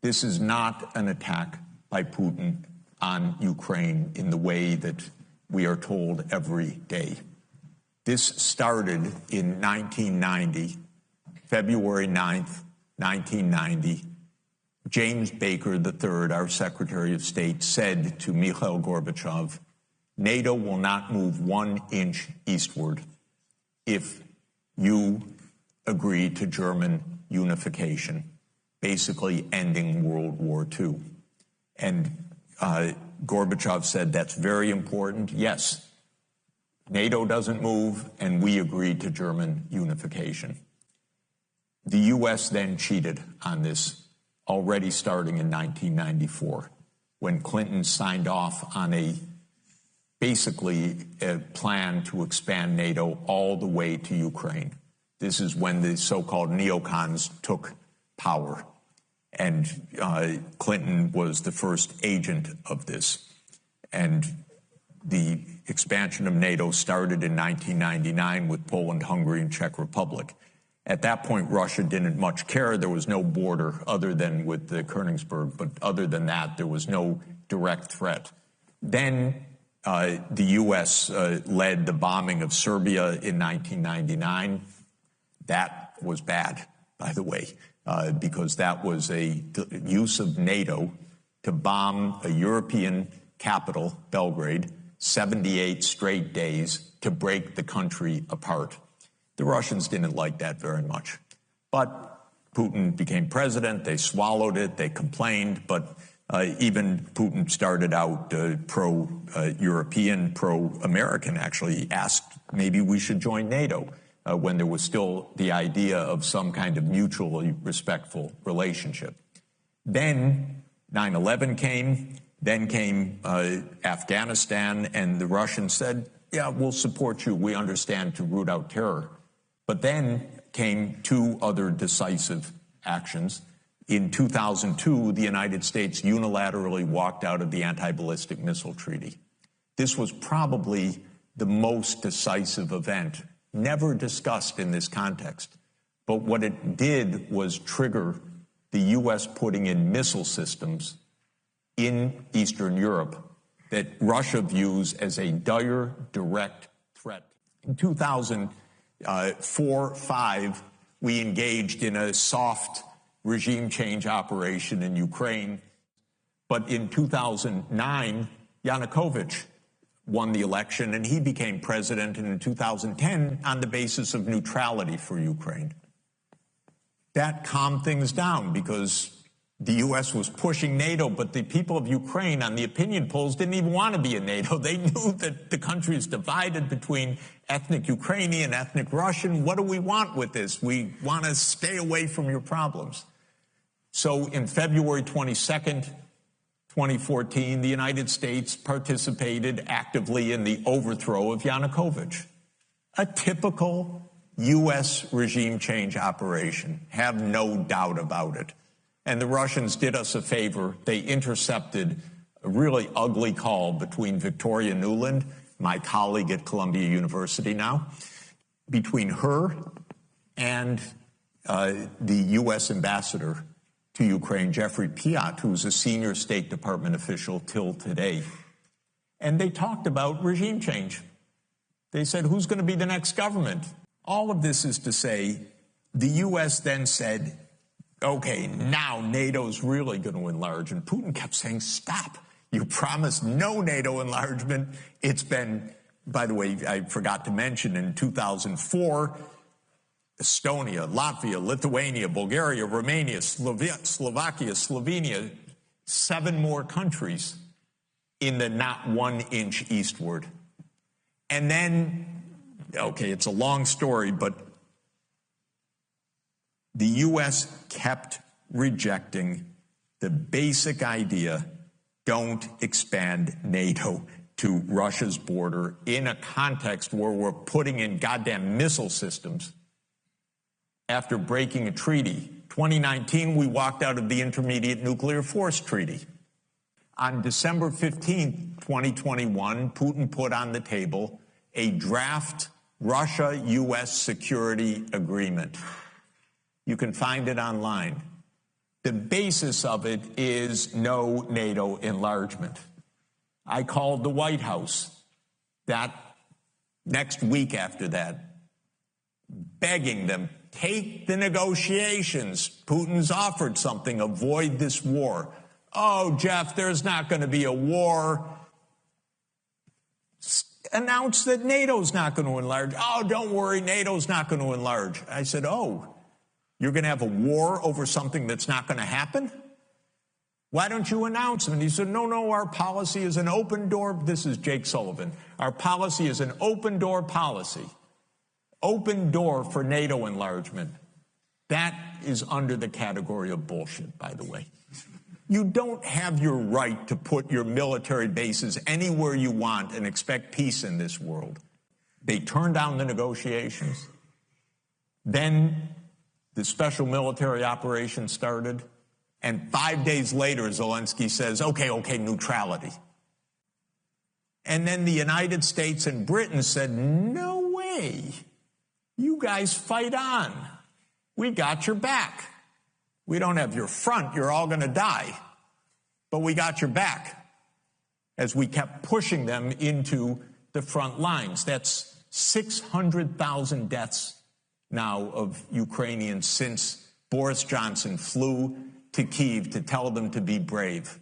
This is not an attack by Putin on Ukraine in the way that we are told every day. This started in 1990, February 9th, 1990. James Baker III, our Secretary of State, said to Mikhail Gorbachev, NATO will not move 1 inch eastward if you agree to German unification, basically ending World War II. And Gorbachev said, that's very important. Yes, NATO doesn't move, and we agreed to German unification. The U.S. then cheated on this, already starting in 1994, when Clinton signed off on basically a plan to expand NATO all the way to Ukraine. This is when the so-called neocons took power, and Clinton was the first agent of this. And the expansion of NATO started in 1999 with Poland, Hungary, and Czech Republic. At that point, Russia didn't much care. There was no border other than with the Königsberg, but other than that, there was no direct threat. Then the U.S. led the bombing of Serbia in 1999. That was bad, by the way, because that was a use of NATO to bomb a European capital, Belgrade, 78 straight days to break the country apart. The Russians didn't like that very much. But Putin became president, they swallowed it, they complained, but even Putin started out pro-European, pro-American, actually. He asked maybe we should join NATO when there was still the idea of some kind of mutually respectful relationship. Then 9/11 came, then came Afghanistan, and the Russians said, yeah, we'll support you, we understand, to root out terror. But then came 2 other decisive actions. In 2002, the United States unilaterally walked out of the Anti-Ballistic Missile Treaty. This was probably the most decisive event, never discussed in this context. But what it did was trigger the U.S. putting in missile systems in Eastern Europe that Russia views as a dire, direct threat. In 2004-05, we engaged in a soft regime change operation in Ukraine. But in 2009, Yanukovych won the election, and he became president in 2010 on the basis of neutrality for Ukraine. That calmed things down because the U.S. was pushing NATO, but the people of Ukraine on the opinion polls didn't even want to be in NATO. They knew that the country is divided between ethnic Ukrainian, ethnic Russian. What do we want with this? We want to stay away from your problems. So in February 22nd, 2014, the United States participated actively in the overthrow of Yanukovych. A typical U.S. regime change operation, have no doubt about it. And the Russians did us a favor. They intercepted a really ugly call between Victoria Nuland, my colleague at Columbia University now, between her and the U.S. ambassador to Ukraine, Jeffrey Piot, who's a senior State Department official till today. And they talked about regime change. They said, who's going to be the next government? All of this is to say, the U.S. then said, okay, now NATO's really going to enlarge. And Putin kept saying, stop. You promised no NATO enlargement. It's been, by the way, I forgot to mention, in 2004, Estonia, Latvia, Lithuania, Bulgaria, Romania, Slovakia, Slovenia, 7 more countries in the not 1 inch eastward. And then, okay, it's a long story, but the U.S. kept rejecting the basic idea, don't expand NATO to Russia's border in a context where we're putting in goddamn missile systems after breaking a treaty. 2019, we walked out of the Intermediate Nuclear Force Treaty. On December 15, 2021, Putin put on the table a draft Russia-U.S. security agreement. You can find it online. The basis of it is no NATO enlargement. I called the White House that next week after that, begging them, take the negotiations. Putin's offered something, avoid this war. Oh, Jeff, there's not going to be a war. Announce that NATO's not going to enlarge. Oh, don't worry, NATO's not going to enlarge. I said, oh, you're going to have a war over something that's not going to happen? Why don't you announce it? And he said, no, our policy is an open door. This is Jake Sullivan. Our policy is an open door policy. Open door for NATO enlargement. That is under the category of bullshit, by the way. You don't have your right to put your military bases anywhere you want and expect peace in this world. They turned down the negotiations. Then the special military operation started. And 5 days later, Zelensky says, okay, neutrality. And then the United States and Britain said, no way. You guys fight on. We got your back. We don't have your front. You're all going to die. But we got your back as we kept pushing them into the front lines. That's 600,000 deaths now of Ukrainians since Boris Johnson flew to Kyiv to tell them to be brave.